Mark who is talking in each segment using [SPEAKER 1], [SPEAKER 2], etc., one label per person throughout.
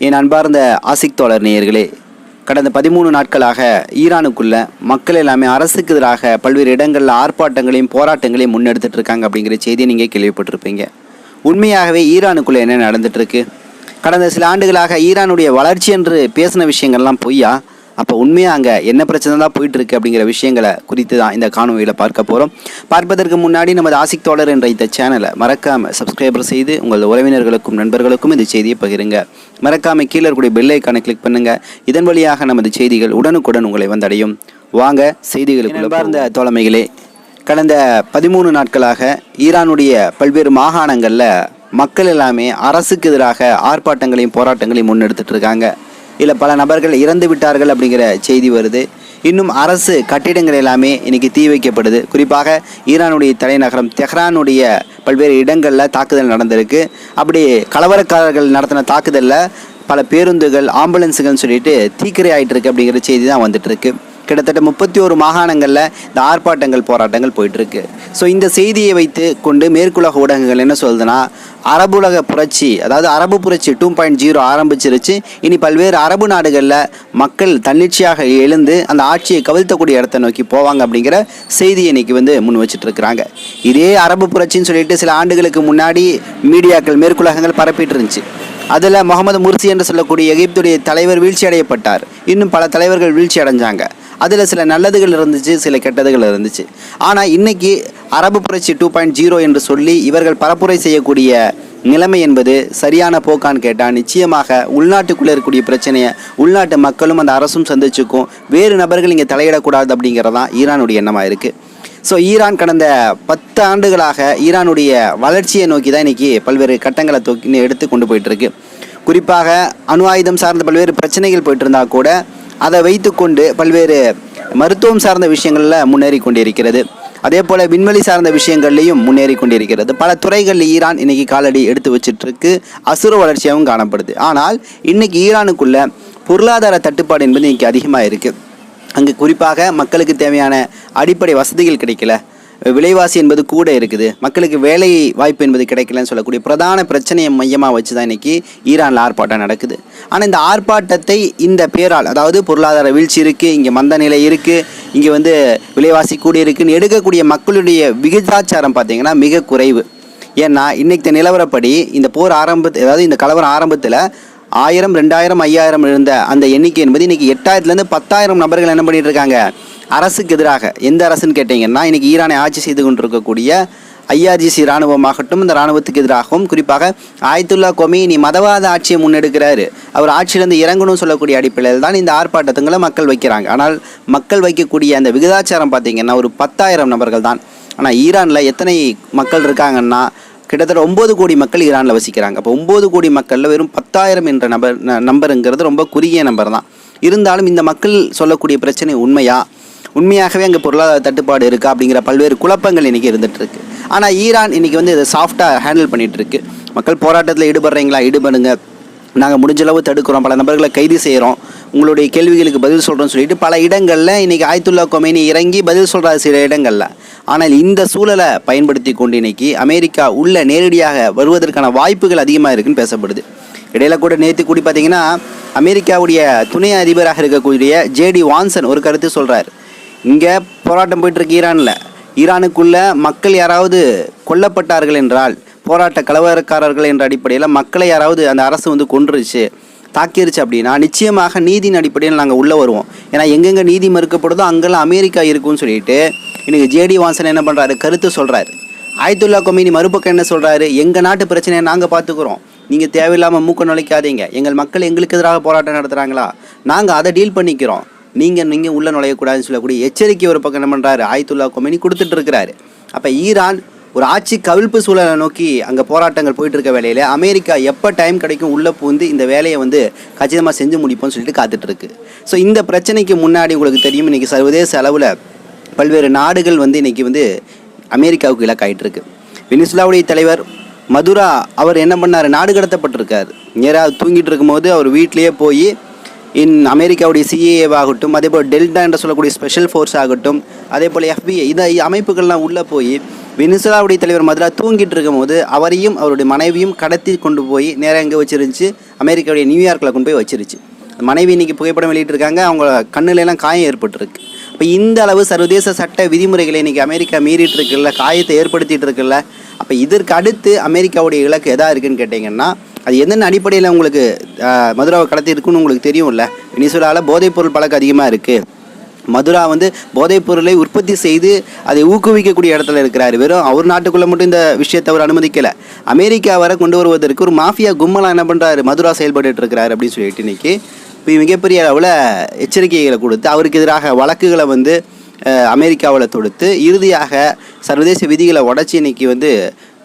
[SPEAKER 1] என் அன்பார்ந்த ஆசிக் தோழர் நேயர்களே, கடந்த 13 நாட்களாக ஈரானுக்குள்ள மக்கள் எல்லாமே அரசுக்கு எதிராக பல்வேறு இடங்களில் ஆர்ப்பாட்டங்களையும் போராட்டங்களையும் முன்னெடுத்துட்டு இருக்காங்க அப்படிங்கிற செய்தியை நீங்கள் கேள்விப்பட்டிருப்பீங்க. உண்மையாகவே ஈரானுக்குள்ள என்ன நடந்துட்டு இருக்கு? கடந்த சில ஆண்டுகளாக ஈரானுடைய வளர்ச்சி என்று பேசின விஷயங்கள்லாம் பொய்யா? அப்போ உண்மையாக அங்கே என்ன பிரச்சனை தான் போயிட்டுருக்கு அப்படிங்கிற விஷயங்களை குறித்து தான் இந்த காணொலியில் பார்க்க போகிறோம். பார்ப்பதற்கு முன்னாடி நமது ஆசிக் தோழர் என்ற இந்த சேனலை மறக்காமல் சப்ஸ்கிரைபர் செய்து உங்கள் உறவினர்களுக்கும் நண்பர்களுக்கும் இந்த செய்தியை பகிருங்க. மறக்காமல் கீழே இருக்கக்கூடிய பெல் ஐக்கானை கிளிக் பண்ணுங்கள். இதன் வழியாக நமது செய்திகள் உடனுக்குடன் உங்களை வந்தடையும். வாங்க செய்திகளுக்குள்ள பார்ந்த தோழமைகளே, கடந்த 13 நாட்களாக ஈரானுடைய பல்வேறு மாகாணங்களில் மக்கள் எல்லாமே அரசுக்கு எதிராக ஆர்ப்பாட்டங்களையும் போராட்டங்களையும் முன்னெடுத்துட்டு இருக்காங்க. இல்லை பல நபர்கள் இறந்து விட்டார்கள் அப்படிங்கிற செய்தி வருது. இன்னும் அரசு கட்டிடங்கள் எல்லாமே இன்றைக்கி தீ வைக்கப்படுது. குறிப்பாக ஈரானுடைய தலைநகரம் தெஹ்ரானுடைய பல்வேறு இடங்களில் தாக்குதல் நடந்திருக்கு. அப்படி கலவரக்காரர்கள் நடத்தின தாக்குதலில் பல பேருந்துகள், ஆம்புலன்ஸுகள்னு சொல்லிட்டு தீக்கிரை ஆகிட்டு இருக்கு அப்படிங்கிற செய்தி தான் வந்துட்டுருக்கு. கிட்டத்தட்ட 31 மாகாணங்களில் இந்த ஆர்ப்பாட்டங்கள் போராட்டங்கள் போயிட்டுருக்கு. ஸோ இந்த செய்தியை வைத்து கொண்டு மேற்குலக ஊடகங்கள் என்ன சொல்லுதுன்னா, அரபுலக புரட்சி, அதாவது அரபு புரட்சி 2.0 ஆரம்பிச்சிருச்சு. இனி பல்வேறு அரபு நாடுகளில் மக்கள் தன்னிச்சையாக எழுந்து அந்த ஆட்சியை கவிழ்த்தக்கூடிய இடத்தை நோக்கி போவாங்க அப்படிங்கிற செய்தியை இன்னைக்கு முன் வச்சுட்டு இருக்கிறாங்க. இதே அரபு புரட்சின்னு சொல்லிட்டு சில ஆண்டுகளுக்கு முன்னாடி மீடியாக்கள் மேற்குலகங்கள் பரப்பிட்டு இருந்துச்சு. அதில் முகமது முர்சி என்று சொல்லக்கூடிய எகிப்துடைய தலைவர் வீழ்ச்சி அடையப்பட்டார். இன்னும் பல தலைவர்கள் வீழ்ச்சி அடைஞ்சாங்க. அதில் சில நல்லதுகள் இருந்துச்சு, சில கெட்டதுகள் இருந்துச்சு. ஆனால் இன்னைக்கு அரபு புரட்சி 2.0 என்று சொல்லி இவர்கள் பரப்புரை செய்யக்கூடிய நிலைமை என்பது சரியான போக்கான்னு கேட்டால் நிச்சயமாக உள்நாட்டுக்குள்ளே இருக்கக்கூடிய பிரச்சனையை உள்நாட்டு மக்களும் அந்த அரசும் சந்திச்சுக்கும். வேறு நபர்கள் இங்கே தலையிடக்கூடாது அப்படிங்கிறதான் ஈரானுடைய எண்ணமாக இருக்குது. ஸோ ஈரான் கடந்த 10 ஆண்டுகளாக ஈரானுடைய வளர்ச்சியை நோக்கி தான் இன்றைக்கி பல்வேறு கட்டங்களை எடுத்து கொண்டு போயிட்டுருக்கு. குறிப்பாக அணு ஆயுதம் சார்ந்த பல்வேறு பிரச்சனைகள் போயிட்டு இருந்தால் கூட அதை வைத்துக்கொண்டு பல்வேறு மருத்துவம் சார்ந்த விஷயங்களில் முன்னேறி கொண்டிருக்கிறது. அதே போல் விண்வெளி சார்ந்த விஷயங்கள்லையும் முன்னேறி கொண்டிருக்கிறது. பல துறைகளில் ஈரான் இன்றைக்கி காலடி எடுத்து வச்சிட்ருக்கு. அசுர வளர்ச்சியாகவும் காணப்படுது. ஆனால் இன்றைக்கி ஈரானுக்குள்ள பொருளாதார தட்டுப்பாடு என்பது இன்றைக்கி அதிகமாக இருக்குது. அங்கே குறிப்பாக மக்களுக்கு தேவையான அடிப்படை வசதிகள் கிடைக்கல, விலைவாசி என்பது கூட இருக்குது, மக்களுக்கு வேலை வாய்ப்பு என்பது கிடைக்கலன்னு சொல்லக்கூடிய பிரதான பிரச்சனையை மையமாக வச்சு தான் இன்றைக்கி ஈரானில் ஆர்ப்பாட்டம் நடக்குது. ஆனால் இந்த ஆர்ப்பாட்டத்தை இந்த பேரால், அதாவது பொருளாதார வீழ்ச்சி இருக்குது, இங்கே மந்த நிலை இருக்குது, இங்கே விலைவாசி கூட இருக்குன்னு எடுக்கக்கூடிய மக்களுடைய விகிதாச்சாரம் பார்த்திங்கன்னா மிக குறைவு. ஏன்னா இன்றைக்கு நிலவரப்படி இந்த போர் அதாவது இந்த கலவரம் ஆரம்பத்தில் 1000, 2000, 5000 இருந்த அந்த எண்ணிக்கை என்பது இன்றைக்கி 8000லேருந்து 10,000 நபர்கள் என்ன பண்ணிட்டு இருக்காங்க அரசுக்கு எதிராக. எந்த அரசுன்னு கேட்டிங்கன்னா இன்றைக்கி ஈரானை ஆட்சி செய்து கொண்டிருக்கக்கூடிய IRGC இராணுவமாகட்டும், இந்த இராணுவத்துக்கு எதிராகவும் குறிப்பாக ஆயத்துல்லா கொமேனி மதவாத ஆட்சியை முன்னெடுக்கிறாரு. அவர் ஆட்சியிலேருந்து இறங்கணும்னு சொல்லக்கூடிய அடிப்படையில் தான் இந்த ஆர்ப்பாட்டத்துங்களை மக்கள் வைக்கிறாங்க. ஆனால் மக்கள் வைக்கக்கூடிய அந்த விகிதாச்சாரம் பார்த்திங்கன்னா ஒரு 10,000 நபர்கள் தான். ஆனால் ஈரானில் எத்தனை மக்கள் இருக்காங்கன்னா கிட்டத்தட்ட 9 கோடி மக்கள் ஈரானில் வசிக்கிறாங்க. அப்போ 9 கோடி மக்களில் வெறும் 10,000 என்ற நம்பருங்கிறது ரொம்ப குறுகிய நம்பர் தான். இருந்தாலும் இந்த மக்கள் சொல்லக்கூடிய பிரச்சனை உண்மையாகவே அங்கே பொருளாதார தட்டுப்பாடு இருக்கா அப்படிங்கிற பல்வேறு குழப்பங்கள் இன்றைக்கி இருந்துகிட்ருக்கு. ஆனால் ஈரான் இன்றைக்கி இதை சாஃப்டாக ஹேண்டில் பண்ணிகிட்ருக்கு. மக்கள் போராட்டத்தில் ஈடுபடுறீங்களா, ஈடுபடுங்க, நாங்கள் முடிஞ்சளவு தடுக்கிறோம், பல நபர்களை கைது செய்கிறோம், உங்களுடைய கேள்விகளுக்கு பதில் சொல்கிறோன்னு சொல்லிட்டு பல இடங்களில் இன்றைக்கி ஆயத்துல்லா கொமேனி இறங்கி பதில் சொல்கிறார் சில இடங்களில். ஆனால் இந்த சூழலை பயன்படுத்தி கொண்டு இன்றைக்கி அமெரிக்கா உள்ள நேரடியாக வருவதற்கான வாய்ப்புகள் அதிகமாக இருக்குன்னு பேசப்படுது. இடையில கூட நேற்று கூடி பார்த்திங்கன்னா அமெரிக்காவுடைய துணை அதிபராக இருக்கக்கூடிய JD வான்சன் ஒரு கருத்து சொல்கிறார். இங்கே போராட்டம் போயிட்டுருக்கு ஈரானுக்குள்ள மக்கள் யாராவது கொல்லப்பட்டார்கள் என்றால், போராட்ட கலவரக்காரர்கள் என்ற அடிப்படையில் மக்களை யாராவது அந்த அரசு கொன்றுச்சு, தாக்கிருச்சு அப்படின்னா நிச்சயமாக நீதியின் அடிப்படையில் நாங்கள் உள்ளே வருவோம். ஏன்னா எங்கெங்கே நீதி மறுக்கப்படுதோ அங்கெல்லாம் அமெரிக்கா இருக்குன்னு சொல்லிட்டு இன்றைக்கி JD வான்சன் என்ன பண்ணுறாரு, கருத்து சொல்கிறாரு. ஆயத்துல்லா கொமேனி மறுபக்கம் என்ன சொல்கிறாரு, எங்கள் நாட்டு பிரச்சனையை நாங்கள் பார்த்துக்குறோம், நீங்கள் தேவையில்லாமல் மூக்க நுழைக்காதீங்க, எங்கள் மக்கள் எங்களுக்கு எதிராக போராட்டம் நடத்துகிறாங்களா, நாங்கள் அதை டீல் பண்ணிக்கிறோம், நீங்கள் உள்ளே நுழையக்கூடாதுன்னு சொல்லக்கூடிய எச்சரிக்கை ஒரு பக்கம் என்ன பண்ணுறாரு ஆயத்துல்லா கொமேனி கொடுத்துட்டு இருக்கிறாரு. அப்போ ஈரான் ஒரு ஆட்சி கவிழ்ப்பு சூழலை நோக்கி அங்கே போராட்டங்கள் போயிட்டு இருக்க வேலையில் அமெரிக்கா எப்போ டைம் கிடைக்கும் உள்ளே பூந்து இந்த வேலையை கச்சிதமாக செஞ்சு முடிப்போம்னு சொல்லிட்டு காத்துட்ருக்கு. ஸோ இந்த பிரச்சனைக்கு முன்னாடி உங்களுக்கு தெரியும், இன்றைக்கி சர்வதேச அளவில் பல்வேறு நாடுகள் இன்றைக்கி அமெரிக்காவுக்கு இலக்காயிட்டிருக்கு. வெனிசுலாவுடைய தலைவர் மதுரா அவர் என்ன பண்ணார், நாடு கடத்தப்பட்டிருக்கார். நேராக தூங்கிட்டு இருக்கும்போது அவர் வீட்டிலேயே போய் அமெரிக்காவுடைய CIA அதே போல் டெல்டா என்று சொல்லக்கூடிய ஸ்பெஷல் ஃபோர்ஸ் ஆகட்டும், அதே போல் FBI இந்த அமைப்புகள்லாம் உள்ளே போய் வெனிசுலாவுடைய தலைவர் மதுரா தூங்கிட்டு இருக்கும் போது அவரையும் அவருடைய மனைவியும் கடத்தி கொண்டு போய் நேராக எங்கே வச்சிருந்துச்சு, அமெரிக்காவுடைய நியூயார்க்கில் கொண்டு போய் வச்சிருச்சு. மனைவி இன்றைக்கி புகைப்படம் வெளியிட்டிருக்காங்க, அவங்க கண்ணுலெல்லாம் காயம் ஏற்பட்டுருக்கு. இப்போ இந்த அளவு சர்வதேச சட்ட விதிமுறைகளை இன்றைக்கி அமெரிக்கா மீறிட்டு இருக்குல்ல, காயத்தை ஏற்படுத்திகிட்டு இருக்குல்ல. அப்போ இதற்கு அடுத்து அமெரிக்காவுடைய இலக்கு எதாக இருக்குதுன்னு கேட்டிங்கன்னா, அது என்னென்ன அடிப்படையில் உங்களுக்கு மதுராவை கடத்தி இருக்குன்னு உங்களுக்கு தெரியும்ல. வெனிசுலாவில் போதைப்பொருள் பழக்கம் அதிகமாக இருக்குது. மதுரா போதைப் பொருளை உற்பத்தி செய்து அதை ஊக்குவிக்கக்கூடிய இடத்துல இருக்கிறார். வெறும் அவர் நாட்டுக்குள்ளே மட்டும் இந்த விஷயத்தை அவர் அனுமதிக்கலை, அமெரிக்கா வரை கொண்டு வருவதற்கு ஒரு மாஃபியா கும்பலாக என்ன பண்ணுறாரு, மதுரா செயல்பட்டு இருக்கிறார் அப்படின்னு சொல்லிட்டு இன்றைக்கி இப்போ மிகப்பெரிய அளவில் எச்சரிக்கைகளை கொடுத்து அவருக்கு எதிராக வழக்குகளை அமெரிக்காவில் தொடுத்து இறுதியாக சர்வதேச விதிகளை உடச்சி இன்றைக்கி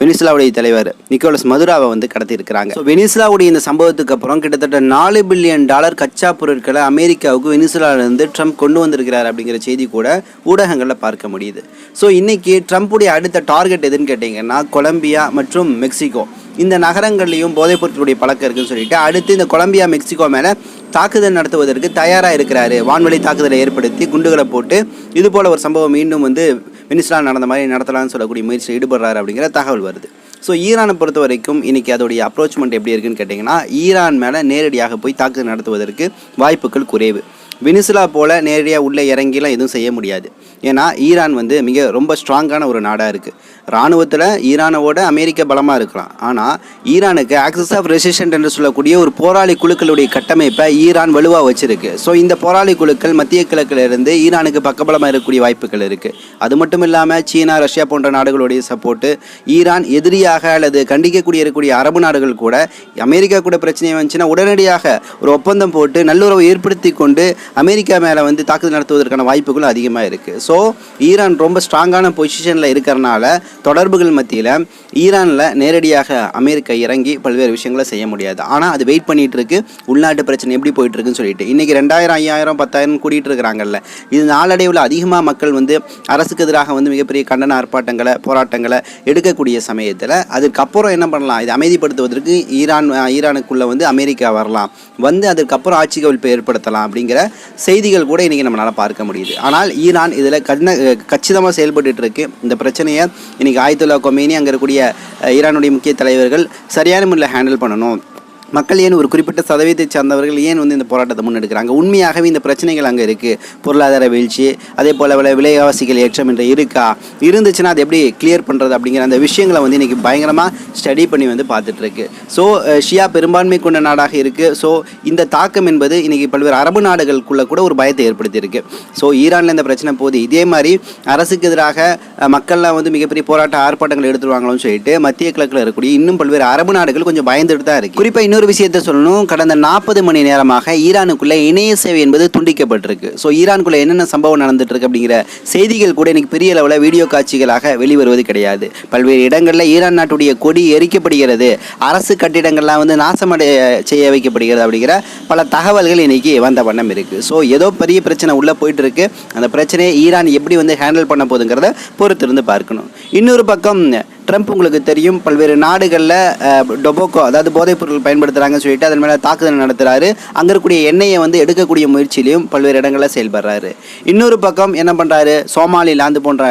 [SPEAKER 1] வெனிசுலாவுடைய தலைவர் நிக்கோலஸ் மதுராவை கடத்தியிருக்கிறாங்க. ஸோ வெனிசுலாவுடைய இந்த சம்பவத்துக்கு அப்புறம் கிட்டத்தட்ட $4 பில்லியன் கச்சா பொருட்களை அமெரிக்காவுக்கு வெனிசுலாவிலிருந்து ட்ரம்ப் கொண்டு வந்திருக்கிறார் அப்படிங்கிற செய்தி கூட ஊடகங்களில் பார்க்க முடியுது. ஸோ இன்றைக்கி ட்ரம்ப்புடைய அடுத்த டார்கெட் எதுன்னு கேட்டிங்கன்னா, கொலம்பியா மற்றும் மெக்சிகோ இந்த நகரங்கள்லேயும் போதைப் பொருட்களுடைய பழக்கம் இருக்குன்னு சொல்லிட்டு அடுத்து இந்த கொலம்பியா மெக்சிகோ மேலே தாக்குதல் நடத்துவதற்கு தயாராக இருக்கிறாரு. வான்வெளி தாக்குதலை ஏற்படுத்தி குண்டுகளை போட்டு இது போல் ஒரு சம்பவம் மீண்டும் வெனிசுலா நடந்த மாதிரி நடத்தலாம்னு சொல்லக்கூடிய முயற்சியில் ஈடுபடுறாரு அப்படிங்கிற தகவல் வருது. ஸோ ஈரானை பொறுத்த வரைக்கும் இன்றைக்கி அதோடைய அப்ரோச்மெண்ட் எப்படி இருக்குன்னு கேட்டிங்கன்னா, ஈரான் மேலே நேரடியாக போய் தாக்குதல் நடத்துவதற்கு வாய்ப்புகள் குறைவு. வெனிசுலா போல் நேரடியாக உள்ளே இறங்கிலாம் எதுவும் செய்ய முடியாது. ஏன்னா ஈரான் மிக ரொம்ப ஸ்ட்ராங்கான ஒரு நாடாக இருக்குது. இராணுவத்தில் ஈரானோட அமெரிக்கா பலமாக இருக்கலாம், ஆனால் ஈரானுக்கு ஆக்சஸ் ஆஃப் ரெசிஸ்டன்ட் என்று சொல்லக்கூடிய ஒரு போராளி குழுக்களுடைய கட்டமைப்பை ஈரான் வலுவாக வச்சுருக்கு. ஸோ இந்த போராளி குழுக்கள் மத்திய கிழக்கிலிருந்து ஈரானுக்கு பக்கபலமாக இருக்கக்கூடிய வாய்ப்புகள் இருக்குது. அது மட்டும் இல்லாமல் சீனா, ரஷ்யா போன்ற நாடுகளுடைய சப்போர்ட்டு, ஈரான் எதிரியாக அல்லது இருக்கக்கூடிய அரபு நாடுகள் கூட அமெரிக்கா கூட பிரச்சனை வந்துச்சுன்னா உடனடியாக ஒரு ஒப்பந்தம் போட்டு நல்லுறவை ஏற்படுத்தி கொண்டு அமெரிக்கா மேலே தாக்குதல் நடத்துவதற்கான வாய்ப்புகள் அதிகமாக இருக்குது. ஸோ ஈரான் ரொம்ப ஸ்ட்ராங்கான பொசிஷனில் இருக்கிறனால தொடர்புகள் மத்தியில் ஈரானில் நேரடியாக அமெரிக்கா இறங்கி பல்வேறு விஷயங்களை செய்ய முடியாது. ஆனால் அது வெயிட் பண்ணிகிட்டு இருக்கு, உள்நாட்டு பிரச்சனை எப்படி போயிட்டுருக்குன்னு சொல்லிட்டு. இன்றைக்கி 2000, 5000, 10,000 கூட்டிகிட்டு இருக்கிறாங்கல்ல. இது நாளடைவில் அதிகமாக மக்கள் அரசுக்கு எதிராக மிகப்பெரிய கண்டன ஆர்ப்பாட்டங்களை, போராட்டங்களை எடுக்கக்கூடிய சமயத்தில் அதுக்கப்புறம் என்ன பண்ணலாம், இது அமைதிப்படுத்துவதற்கு ஈரானுக்குள்ளே அமெரிக்கா வரலாம், அதுக்கப்புறம் ஆட்சி கவிழ்ப்பை ஏற்படுத்தலாம் அப்படிங்கிற செய்திகள் கூட இன்றைக்கி நம்மளால் பார்க்க முடியுது. ஆனால் ஈரான் இதில் கச்சிதமாக செயல்பட்டு இருக்கு. இந்த பிரச்சனையை இன்றைக்கி ஆயத்துல்லா கொமேனி அங்கே இருக்கக்கூடிய ஈரானுடைய முக்கிய தலைவர்கள் சரியான முறையில் ஹேண்டில் பண்ணணும். மக்கள் ஏன் ஒரு குறிப்பிட்ட சதவீதத்தை சார்ந்தவர்கள் ஏன் இந்த போராட்டத்தை முன்னெடுக்கிறாங்க, உண்மையாகவே இந்த பிரச்சனைகள் அங்கே இருக்குது, பொருளாதார வீழ்ச்சி, அதே போல் விலைவாசிகள் ஏற்றம் என்று இருந்துச்சுன்னா அது எப்படி கிளியர் பண்ணுறது அப்படிங்கிற அந்த விஷயங்களை இன்றைக்கி பயங்கரமாக ஸ்டடி பண்ணி பார்த்துட்ருக்கு. ஸோ ஷியா பெரும்பான்மை கொண்ட நாடாக இருக்குது. ஸோ இந்த தாக்கம் என்பது இன்றைக்கி பல்வேறு அரபு நாடுகளுக்குள்ளே கூட ஒரு பயத்தை ஏற்படுத்தியிருக்கு. ஸோ ஈரானில் இந்த பிரச்சனை போது இதே மாதிரி அரசுக்கு எதிராக மக்கள்லாம் மிகப்பெரிய போராட்ட ஆர்ப்பாட்டங்கள் எடுத்துருவாங்களோன்னு சொல்லிட்டு மத்திய கிழக்கில் இருக்கக்கூடிய இன்னும் பல்வேறு அரபு நாடுகள் கொஞ்சம் பயந்துட்டு தான் இருக்குது. குறிப்பாக இன்னொரு விஷயத்தை சொல்லணும், கடந்த 40 மணி நேரமாக ஈரானுக்குள்ள இணைய சேவை என்பது துண்டிக்கப்பட்டிருக்கு. ஸோ ஈரானுக்குள்ள என்னென்ன சம்பவம் நடந்துட்டு இருக்கு அப்படிங்கிற செய்திகள் கூட இன்னைக்கு பெரிய அளவில் வீடியோ காட்சிகளாக வெளிவருவது கிடையாது. பல்வேறு இடங்களில் ஈரான் நாட்டுடைய கொடி எரிக்கப்படுகிறது, அரசு கட்டிடங்கள்லாம் நாசமடைய செய்ய வைக்கப்படுகிறது அப்படிங்கிற பல தகவல்கள் இன்னைக்கு வந்த வண்ணம் இருக்கு. ஸோ ஏதோ பெரிய பிரச்சனை உள்ள போயிட்டு இருக்கு. அந்த பிரச்சனையை ஈரான் எப்படி ஹேண்டில் பண்ண போகுதுங்கிறத பொறுத்திருந்து பார்க்கணும். இன்னொரு பக்கம் ட்ரம்ப் உங்களுக்கு தெரியும், பல்வேறு நாடுகளில் டொபோக்கோ அதாவது போதைப் பொருட்கள் பயன்படுத்துகிறாங்கன்னு சொல்லிட்டு அதன் மேலே தாக்குதல் நடத்துகிறாரு. அங்கே இருக்கக்கூடிய எண்ணெயை எடுக்கக்கூடிய முயற்சியிலையும் பல்வேறு இடங்களில் செயல்படுறாரு. இன்னொரு பக்கம் என்ன பண்ணுறாரு, சோமாலிலாந்து போன்ற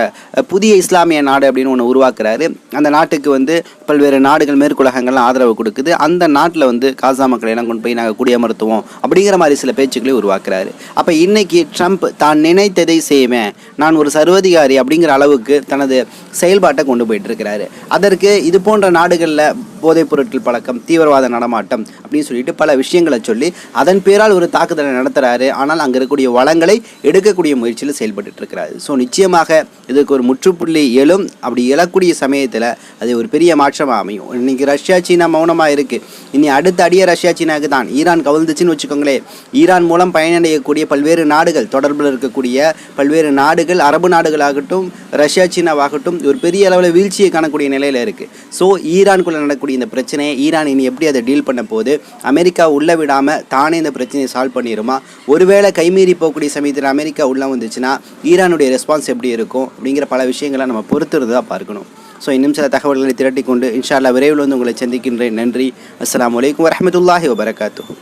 [SPEAKER 1] புதிய இஸ்லாமிய நாடு அப்படின்னு ஒன்று உருவாக்குறாரு. அந்த நாட்டுக்கு பல்வேறு நாடுகள் மேற்குலகங்கள்லாம் ஆதரவு கொடுக்குது. அந்த நாட்டில் காசா மக்களை எல்லாம் கொண்டு போய் நாங்கள் குடியமர்த்துவோம் அப்படிங்கிற மாதிரி சில பேச்சுக்களை உருவாக்குறாரு. அப்போ இன்னைக்கு ட்ரம்ப் தான் நினைத்ததை செய்வேன், நான் ஒரு சர்வதிகாரி அப்படிங்கிற அளவுக்கு தனது செயல்பாட்டை கொண்டு போயிட்டு இருக்கிறாரு. அதற்கு இது போன்ற நாடுகளில் போதைப் பொருட்கள் பழக்கம், தீவிரவாத நடமாட்டம் அப்படின்னு சொல்லிட்டு பல விஷயங்களை சொல்லி அதன் பேரால் ஒரு தாக்குதலை நடத்துகிறாரு. ஆனால் அங்கே இருக்கக்கூடிய வளங்களை எடுக்கக்கூடிய முயற்சியில் செயல்பட்டு இருக்கிறாரு. ஸோ நிச்சயமாக இதுக்கு ஒரு முற்றுப்புள்ளி எழும். அப்படி எழக்கூடிய சமயத்தில் அது ஒரு பெரிய மாற்றமாக அமையும். இன்னைக்கு ரஷ்யா சீனா மௌனமாக இருக்குது. இனி அடுத்த அடிய ரஷ்யா சீனாவுக்கு தான். ஈரான் கவிழ்ந்துச்சுன்னு வச்சுக்கோங்களேன், ஈரான் மூலம் பயனடையக்கூடிய பல்வேறு நாடுகள், தொடர்பில் இருக்கக்கூடிய பல்வேறு நாடுகள், அரபு நாடுகளாகட்டும் ரஷ்யா சீனாவாகட்டும் ஒரு பெரிய அளவில் வீழ்ச்சியை காணக்கூடிய நிலையில் இருக்குது. ஸோ ஈரானுக்குள்ளே நடக்கக்கூடிய இந்த பிரச்சனையை ஈரான் இனி எப்படி அதை டீல் பண்ண போது, அமெரிக்கா உள்ளே விடாமல் தானே இந்த பிரச்சனையை சால்வ் பண்ணிடுமா, ஒருவேளை கைமீறி போகக்கூடிய சமயத்தில் அமெரிக்கா உள்ளே வந்துச்சுன்னா ஈரானுடைய ரெஸ்பான்ஸ் எப்படி இருக்கும் அப்படிங்கிற பல விஷயங்களை நம்ம பொறுத்திருந்து தான் பார்க்கணும். ஸோ இன்னும் சில தகவல்களை திரட்டி கொண்டு இன்ஷா அல்லாஹ் விரைவில் உங்களை சந்திக்கின்றேன். நன்றி. அஸ்ஸலாமு அலைக்கும் வரஹ்மத்துல்லாஹி வபரகாத்துஹு.